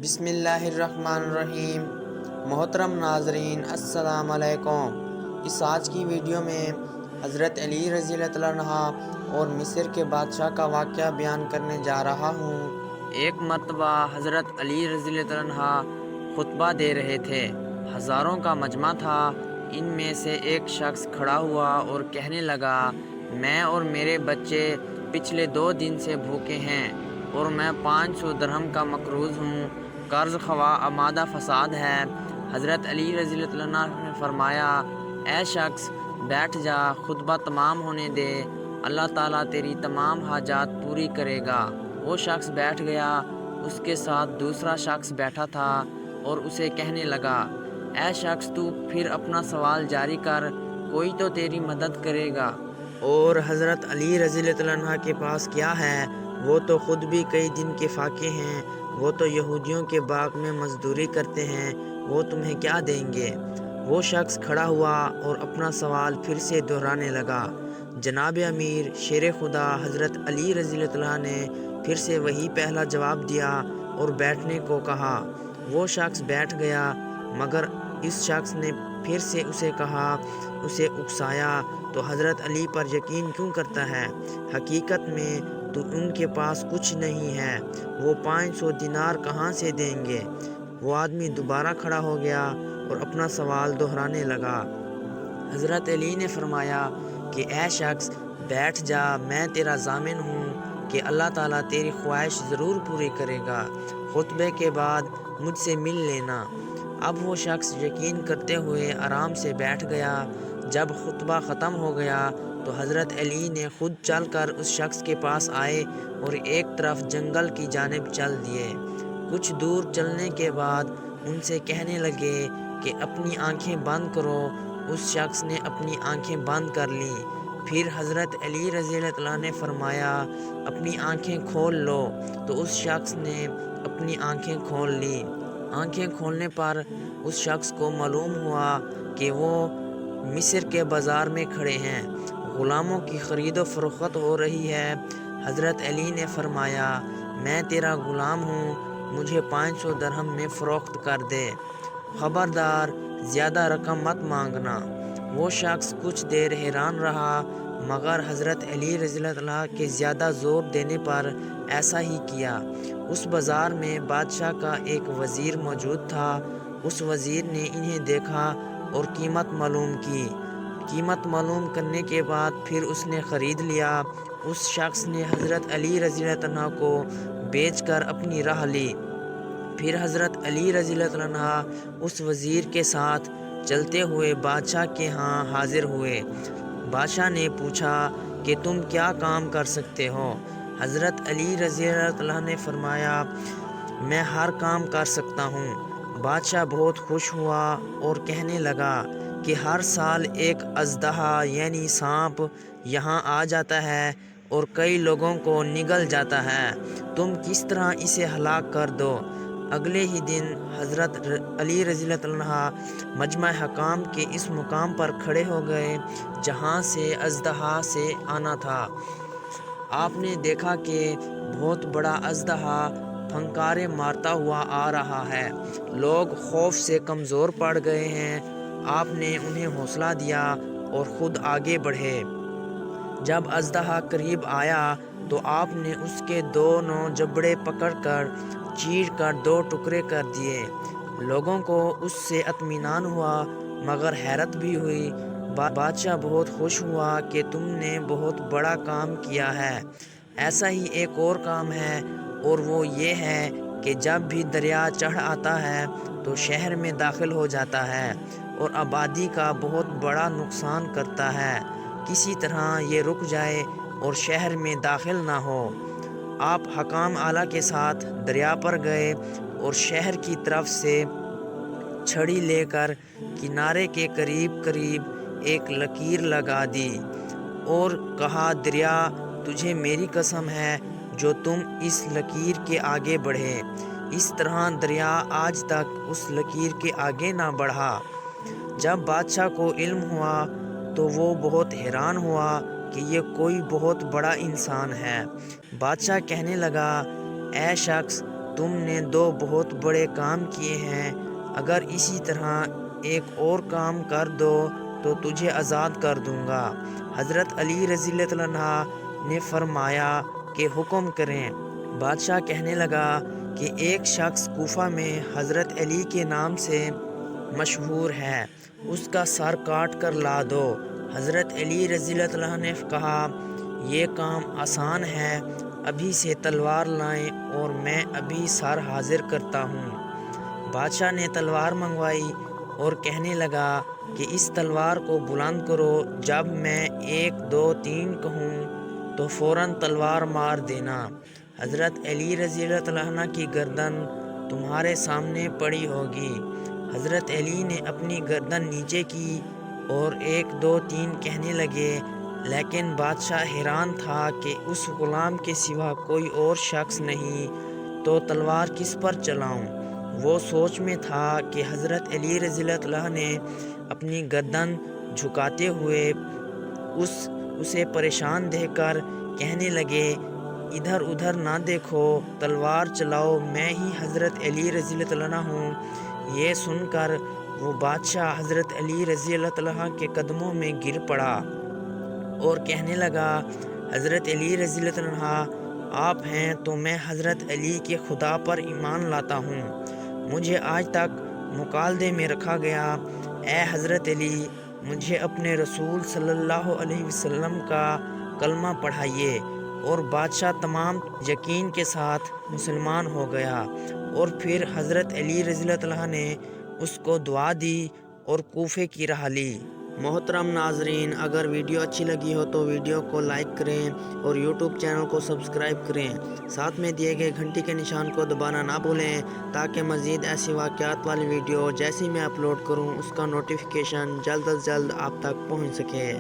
بسم اللہ الرحمن الرحیم۔ محترم ناظرین السلام علیکم۔ اس آج کی ویڈیو میں حضرت علی رضی اللہ عنہ اور مصر کے بادشاہ کا واقعہ بیان کرنے جا رہا ہوں۔ ایک مرتبہ حضرت علی رضی اللہ عنہ خطبہ دے رہے تھے۔ ہزاروں کا مجمع تھا۔ ان میں سے ایک شخص کھڑا ہوا اور کہنے لگا، میں اور میرے بچے پچھلے 2 دن سے بھوکے ہیں اور میں 500 درہم کا مقروض ہوں۔ قرض خواہ آمادہ فساد ہے۔ حضرت علی رضی اللہ عنہ نے فرمایا، اے شخص بیٹھ جا، خطبہ تمام ہونے دے، اللہ تعالیٰ تیری تمام حاجات پوری کرے گا۔ وہ شخص بیٹھ گیا۔ اس کے ساتھ دوسرا شخص بیٹھا تھا اور اسے کہنے لگا، اے شخص تو پھر اپنا سوال جاری کر، کوئی تو تیری مدد کرے گا۔ اور حضرت علی رضی اللہ عنہ کے پاس کیا ہے؟ وہ تو خود بھی کئی دن کے فاقے ہیں۔ وہ تو یہودیوں کے باغ میں مزدوری کرتے ہیں، وہ تمہیں کیا دیں گے؟ وہ شخص کھڑا ہوا اور اپنا سوال پھر سے دہرانے لگا۔ جناب امیر شیر خدا حضرت علی رضی اللہ عنہ نے پھر سے وہی پہلا جواب دیا اور بیٹھنے کو کہا۔ وہ شخص بیٹھ گیا، مگر اس شخص نے پھر سے اسے کہا، اسے اکسایا، تو حضرت علی پر یقین کیوں کرتا ہے؟ حقیقت میں تو ان کے پاس کچھ نہیں ہے، وہ 500 دینار کہاں سے دیں گے؟ وہ آدمی دوبارہ کھڑا ہو گیا اور اپنا سوال دہرانے لگا۔ حضرت علی نے فرمایا کہ اے شخص بیٹھ جا، میں تیرا ضامن ہوں کہ اللہ تعالیٰ تیری خواہش ضرور پوری کرے گا۔ خطبے کے بعد مجھ سے مل لینا۔ اب وہ شخص یقین کرتے ہوئے آرام سے بیٹھ گیا۔ جب خطبہ ختم ہو گیا تو حضرت علی نے خود چل کر اس شخص کے پاس آئے اور ایک طرف جنگل کی جانب چل دیے۔ کچھ دور چلنے کے بعد ان سے کہنے لگے کہ اپنی آنکھیں بند کرو۔ اس شخص نے اپنی آنکھیں بند کر لیں۔ پھر حضرت علی رضی اللہ عنہ نے فرمایا، اپنی آنکھیں کھول لو، تو اس شخص نے اپنی آنکھیں کھول لیں۔ آنکھیں کھولنے پر اس شخص کو معلوم ہوا کہ وہ مصر کے بازار میں کھڑے ہیں، غلاموں کی خرید و فروخت ہو رہی ہے۔ حضرت علی نے فرمایا، میں تیرا غلام ہوں، مجھے 500 درہم میں فروخت کر دے، خبردار زیادہ رقم مت مانگنا۔ وہ شخص کچھ دیر حیران رہا، مگر حضرت علی رضی اللہ عنہ کے زیادہ زور دینے پر ایسا ہی کیا۔ اس بازار میں بادشاہ کا ایک وزیر موجود تھا۔ اس وزیر نے انہیں دیکھا اور قیمت معلوم کی۔ قیمت معلوم کرنے کے بعد پھر اس نے خرید لیا۔ اس شخص نے حضرت علی رضی اللہ عنہ کو بیچ کر اپنی راہ لی۔ پھر حضرت علی رضی اللہ عنہ اس وزیر کے ساتھ چلتے ہوئے بادشاہ کے ہاں حاضر ہوئے۔ بادشاہ نے پوچھا کہ تم کیا کام کر سکتے ہو؟ حضرت علی رضی اللہ عنہ نے فرمایا، میں ہر کام کر سکتا ہوں۔ بادشاہ بہت خوش ہوا اور کہنے لگا کہ ہر سال ایک اژدہا یعنی سانپ یہاں آ جاتا ہے اور کئی لوگوں کو نگل جاتا ہے، تم کس طرح اسے ہلاک کر دو۔ اگلے ہی دن حضرت علی رضی اللہ عنہ مجمع حکام کے اس مقام پر کھڑے ہو گئے جہاں سے اژدہا سے آنا تھا۔ آپ نے دیکھا کہ بہت بڑا اژدہا پھنکاریں مارتا ہوا آ رہا ہے، لوگ خوف سے کمزور پڑ گئے ہیں۔ آپ نے انہیں حوصلہ دیا اور خود آگے بڑھے۔ جب اژدہا قریب آیا تو آپ نے اس کے دونوں جبڑے پکڑ کر چیر کر 2 ٹکڑے کر دیے۔ لوگوں کو اس سے اطمینان ہوا مگر حیرت بھی ہوئی۔ بادشاہ بہت خوش ہوا کہ تم نے بہت بڑا کام کیا ہے۔ ایسا ہی ایک اور کام ہے، اور وہ یہ ہے کہ جب بھی دریا چڑھ آتا ہے تو شہر میں داخل ہو جاتا ہے اور آبادی کا بہت بڑا نقصان کرتا ہے، کسی طرح یہ رک جائے اور شہر میں داخل نہ ہو۔ آپ حکام اعلیٰ کے ساتھ دریا پر گئے اور شہر کی طرف سے چھڑی لے کر کنارے کے قریب قریب ایک لکیر لگا دی اور کہا، دریا تجھے میری قسم ہے جو تم اس لکیر کے آگے بڑھے۔ اس طرح دریا آج تک اس لکیر کے آگے نہ بڑھا۔ جب بادشاہ کو علم ہوا تو وہ بہت حیران ہوا کہ یہ کوئی بہت بڑا انسان ہے۔ بادشاہ کہنے لگا، اے شخص تم نے 2 بہت بڑے کام کیے ہیں، اگر اسی طرح ایک اور کام کر دو تو تجھے آزاد کر دوں گا۔ حضرت علی رضی اللہ عنہ نے فرمایا کہ حکم کریں۔ بادشاہ کہنے لگا کہ ایک شخص کوفہ میں حضرت علی کے نام سے مشہور ہے، اس کا سر کاٹ کر لا دو۔ حضرت علی رضی اللہ عنہ نے کہا یہ کام آسان ہے، ابھی سے تلوار لائیں اور میں ابھی سر حاضر کرتا ہوں۔ بادشاہ نے تلوار منگوائی اور کہنے لگا کہ اس تلوار کو بلند کرو، جب میں 1 2 3 کہوں تو فوراً تلوار مار دینا۔ حضرت علی رضی اللہ عنہ کی گردن تمہارے سامنے پڑی ہوگی۔ حضرت علی نے اپنی گردن نیچے کی اور 1 2 3 کہنے لگے، لیکن بادشاہ حیران تھا کہ اس غلام کے سوا کوئی اور شخص نہیں، تو تلوار کس پر چلاؤں؟ وہ سوچ میں تھا کہ حضرت علی رضی اللہ عنہ نے اپنی گردن جھکاتے ہوئے اسے پریشان دیکھ کر کہنے لگے ادھر ادھر نہ دیکھو، تلوار چلاؤ، میں ہی حضرت علی رضی اللہ عنہ ہوں۔ یہ سن کر وہ بادشاہ حضرت علی رضی اللہ عنہ کے قدموں میں گر پڑا اور کہنے لگا حضرت علی رضی اللہ عنہ آپ ہیں تو میں حضرت علی کے خدا پر ایمان لاتا ہوں، مجھے آج تک مکالدے میں رکھا گیا، اے حضرت علی مجھے اپنے رسول صلی اللہ علیہ وسلم کا کلمہ پڑھائیے۔ اور بادشاہ تمام یقین کے ساتھ مسلمان ہو گیا، اور پھر حضرت علی رضی اللہ عنہ نے اس کو دعا دی اور کوفے کی راہ لی۔ محترم ناظرین، اگر ویڈیو اچھی لگی ہو تو ویڈیو کو لائک کریں اور یوٹیوب چینل کو سبسکرائب کریں، ساتھ میں دیے گئے گھنٹی کے نشان کو دبانا نہ بھولیں تاکہ مزید ایسی واقعات والی ویڈیو جیسی میں اپلوڈ کروں اس کا نوٹیفیکیشن جلد از جلد آپ تک پہنچ سکے۔